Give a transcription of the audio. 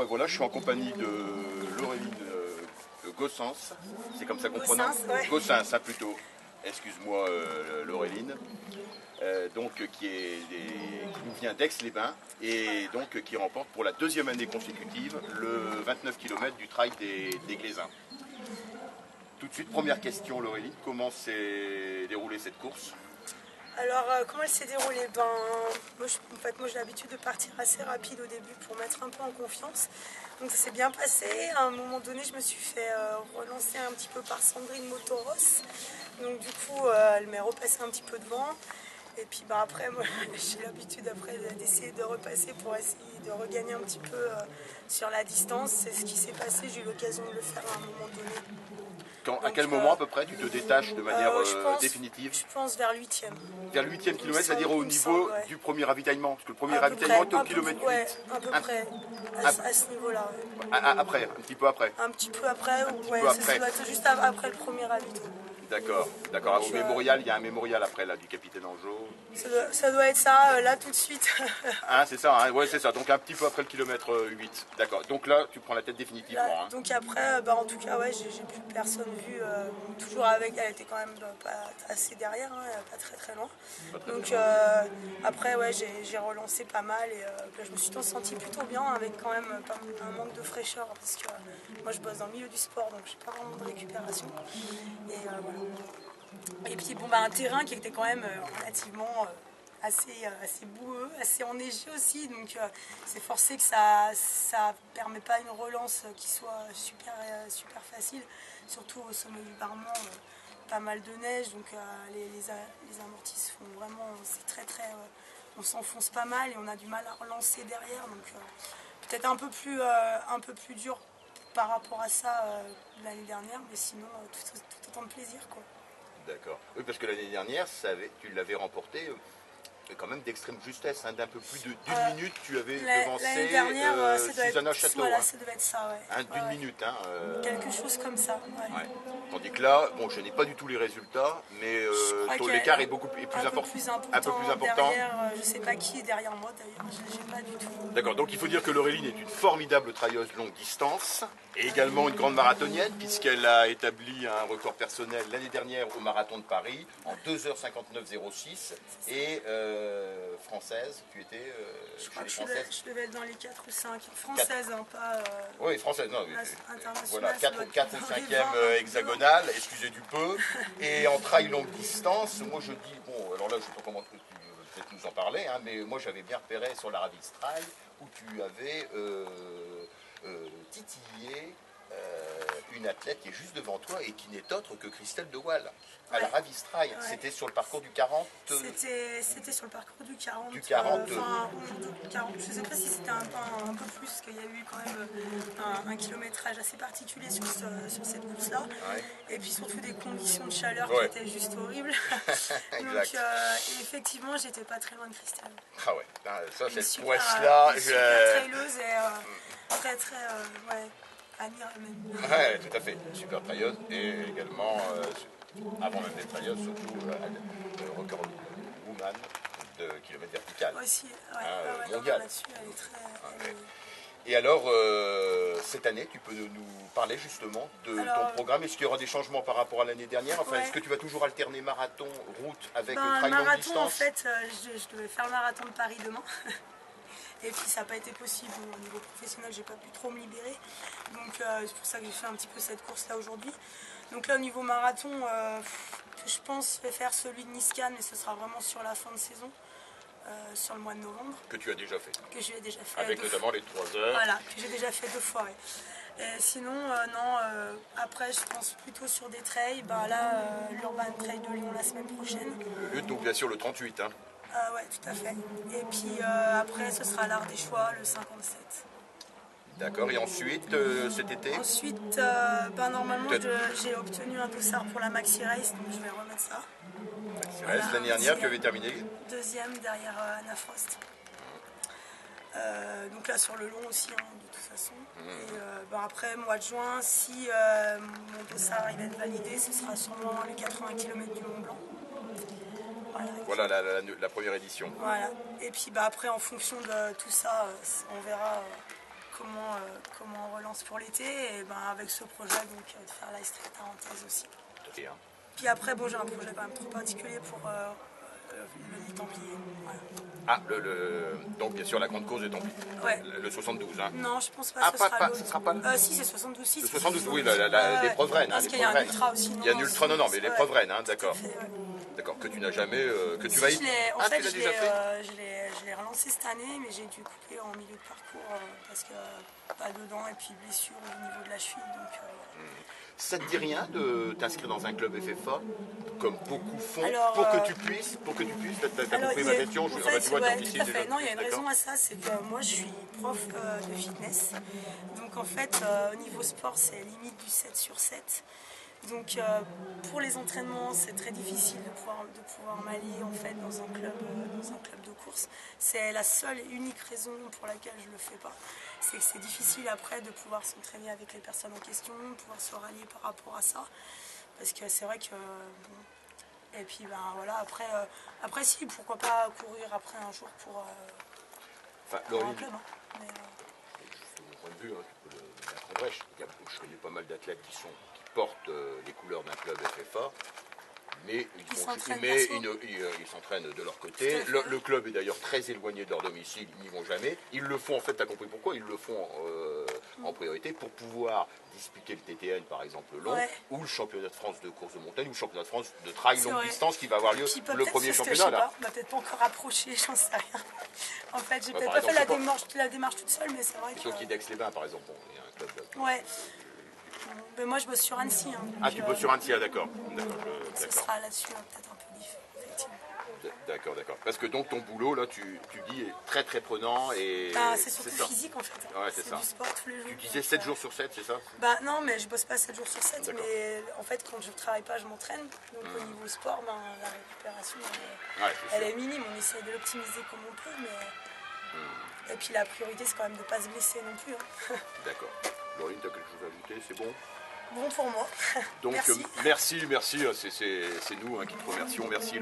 Poivre, là, je suis en compagnie de Laureline Gossens, c'est comme ça qu'on prononce ouais. Gossens, ça plutôt. Excuse-moi, Laureline. Qui nous vient d'Aix-les-Bains et donc qui remporte pour la deuxième année consécutive le 29 km du trail des Glaisins. Tout de suite, première question, Laureline, comment s'est déroulée cette course? Alors, comment elle s'est déroulée? Moi j'ai l'habitude de partir assez rapide au début pour mettre un peu en confiance. Donc ça s'est bien passé. À un moment donné, je me suis fait relancer un petit peu par Sandrine Motoros. Donc du coup, elle m'est repassée un petit peu devant. Et puis après, moi, j'ai l'habitude d'essayer de repasser pour essayer de regagner un petit peu sur la distance. C'est ce qui s'est passé, j'ai eu l'occasion de le faire à un moment donné. À quel moment à peu près tu te détaches de manière définitive? Je pense vers le 8e. Vers le 8e kilomètre, c'est-à-dire au niveau du premier ravitaillement? Parce que le premier ravitaillement est au kilomètre 8. Ouais, à peu près, à ce niveau-là. Ouais. Après, un petit peu après. Un petit peu après, ça doit être juste après le premier ravitaillement. D'accord, d'accord. Au mémorial, il y a un mémorial après, là, du capitaine Angeau. Ça doit être ça, là, tout de suite. Hein, c'est ça, hein, ouais, c'est ça. Donc un petit peu après le kilomètre 8. D'accord. Donc là, tu prends la tête définitivement. Là, hein. Donc après, en tout cas, ouais, j'ai plus personne vu. Toujours avec, elle était quand même pas assez derrière, hein, pas très très loin. Donc après, ouais, j'ai relancé pas mal et je me suis sentie plutôt bien avec quand même un manque de fraîcheur parce que moi je bosse dans le milieu du sport donc j'ai pas vraiment de récupération. Et voilà. Et puis un terrain qui était quand même relativement assez boueux, assez enneigé aussi, donc c'est forcé que ça permet pas une relance qui soit super facile, surtout au sommet du Barmont, pas mal de neige, donc les amortis se font vraiment, c'est très on s'enfonce pas mal et on a du mal à relancer derrière, donc peut-être un peu plus dur par rapport à ça l'année dernière, mais sinon tout autant de plaisir quoi. D'accord. Oui, parce que l'année dernière, tu l'avais remporté quand même d'extrême justesse, hein, d'un peu plus d'une minute, tu avais devancé Susanna Chateau. Voilà, ça devait être ça, ouais. Hein, d'une minute. Hein, quelque chose comme ça, ouais. Tandis que là, bon, je n'ai pas du tout les résultats, mais l'écart est plus important. Un peu plus important. Derrière, je ne sais pas qui est derrière moi d'ailleurs, je n'ai pas du tout. D'accord, donc il faut dire que Laureline est une formidable trailleuse longue distance et également une grande marathonienne puisqu'elle a établi un record personnel l'année dernière au marathon de Paris en 2h59,06 et française, tu étais je crois que je devais être dans les 4 ou 5, française, hein, pas oui, française, non, internationale. Voilà, 4 ou 5e hexagonale, excusez du peu, et en trail longue distance, moi je dis, bon, alors là je ne sais pas comment tu peut-être nous en parler, hein, mais moi j'avais bien repéré sur la Ravis Trail où tu avais titillé une athlète qui est juste devant toi et qui n'est autre que Christelle De Waal. À la Ravis Trail, c'était sur le parcours du 40. C'était sur le parcours du 40. Du 40. 40. Je ne sais pas si c'était un peu plus, parce qu'il y a eu quand même un kilométrage assez particulier sur cette course-là. Ouais. Et puis surtout des conditions de chaleur qui étaient juste horribles. Donc effectivement, j'étais pas très loin de Christelle. Ah ouais, ça cette prouesse-là. Super traileuse et très admirable même. Ouais, tout à fait. Super trailleuse et également, avant même d'être trailleuse, surtout record woman de kilomètres vertical. Aussi, mondial. Là-dessus, elle est très... Et alors, cette année, tu peux nous parler justement de ton programme. Est-ce qu'il y aura des changements par rapport à l'année dernière? Enfin, est-ce que tu vas toujours alterner marathon, route avec trail longue distance? En fait, je devais faire le marathon de Paris demain. Et puis ça n'a pas été possible au niveau professionnel, j'ai pas pu trop me libérer. Donc c'est pour ça que j'ai fait un petit peu cette course-là aujourd'hui. Donc là au niveau marathon, je pense je vais faire celui de Nice-Cannes, mais ce sera vraiment sur la fin de saison. Sur le mois de novembre. Que tu as déjà fait. Que j'ai déjà fait. Avec notamment les 3 heures. Voilà, que j'ai déjà fait 2 fois. Ouais. Et sinon, après, je pense plutôt sur des trails. Là, l'Urban Trail de Lyon la semaine prochaine. Donc bien sûr le 38. Hein. Ouais, tout à fait. Et puis après, ce sera l'Art des Choix, le 57. D'accord, et ensuite, cet été? Ensuite, normalement, j'ai obtenu un dossard pour la Maxi Race, donc je vais remettre ça. Maxi Race, l'année dernière, tu avais terminé? Deuxième derrière Anna Frost. Donc là, sur le long aussi, hein, de toute façon. Et après, mois de juin, si mon dossard il va être validé, ce sera sûrement les 80 km du Mont Blanc. Voilà la première édition. Voilà. Et puis après, en fonction de tout ça, on verra comment expérience pour l'été et ben, avec ce projet donc, de faire la Street Tarentaise aussi. Et, hein. Puis après, bon, j'ai un projet quand même trop particulier pour le lit Templier. Voilà. Ah, donc bien sûr la grande course des Templiers. Ouais. Le 72, hein. Non, je pense pas Ah, que ce sera l'autre. ce sera pas le... Si, c'est 72. Si, Le c'est 72, oui, Ouais, l'épreuve reine. parce Hein, qu'il y a un ultra aussi. Il y a un ultra, non, mais l'épreuve reine, hein, d'accord. Ouais. D'accord, que tu n'as jamais... que tu Si, vas y... en fait, tu l'as déjà fait je l'ai relancé cette année, mais j'ai dû couper en milieu de parcours parce que pas dedans et puis blessure au niveau de la cheville. Donc, Ça te dit rien de t'inscrire dans un club FFA, comme beaucoup font, Alors, pour que tu puisses, t'as compris ma question, en fait, tu vois, t'es ouais, officier tout à fait. déjà. Non, il y a une D'accord. raison à ça, c'est que moi je suis prof de fitness. Donc en fait, au niveau sport, c'est limite du 7 sur 7. Donc pour les entraînements, c'est très difficile de pouvoir m'allier en fait dans un club de course. C'est la seule et unique raison pour laquelle je ne le fais pas. C'est que c'est difficile après de pouvoir s'entraîner avec les personnes en question, de pouvoir se rallier par rapport à ça. Parce que c'est vrai que... bon, et puis ben voilà, après si, pourquoi pas courir après un jour pour Enfin, un Laureline, club. Hein. Mais, de mon point de vue, hein, tu peux le mettre en brèche. Je connais pas mal d'athlètes qui portent les couleurs d'un club FFA, mais ils s'entraînent de leur côté. Le club est d'ailleurs très éloigné de leur domicile, ils n'y vont jamais. Ils le font, en fait, tu as compris pourquoi, ils le font en priorité pour pouvoir disputer le TTN, par exemple, long, ou le championnat de France de course de montagne, ou le championnat de France de trail longue distance qui va avoir lieu le premier championnat. Là. On m'a peut-être pas encore approché, j'en sais rien. En fait, j'ai peut-être pas fait la démarche toute seule, mais c'est vrai que... Plutôt qu'Aix-les-Bains, par exemple, il y a un club là. Ouais. Mais moi, je bosse sur Annecy. Hein, ah, tu bosses sur Annecy, d'accord. Ce sera là-dessus peut-être un peu différent, effectivement. D'accord. Parce que donc ton boulot, là, tu dis, est très très prenant et... c'est surtout physique, en fait. Ouais, c'est ça. Du sport tous les jours. Tu disais 7 jours sur 7, c'est ça? Non, mais je bosse pas 7 jours sur 7, mais en fait, quand je travaille pas, je m'entraîne. Donc au niveau sport, la récupération, elle est minime. On essaie de l'optimiser comme on peut, mais... Et puis la priorité, c'est quand même de ne pas se blesser non plus. Hein. D'accord. Laureline, tu as quelque chose à ajouter? C'est bon? Bon pour moi. Donc, merci, c'est nous qui te remercions. Merci.